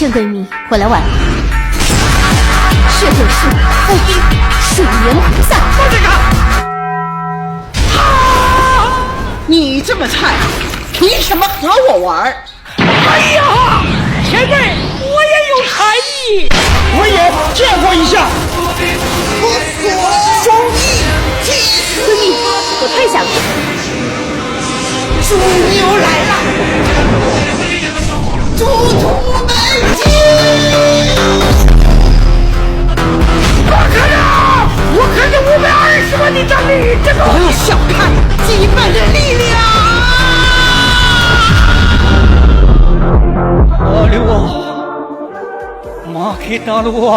劝闺蜜回来玩。血鬼术复兵水源菩萨。放这个！你这么菜，凭什么和我玩？哎呀，前辈，我也有才艺，我也见过一下。双翼踢，闺蜜，我退下了。猪牛来了，猪屠门进！不可能！我可是520万的战力，这个不要小看羁绊的力量。阿六啊，马给大路啊！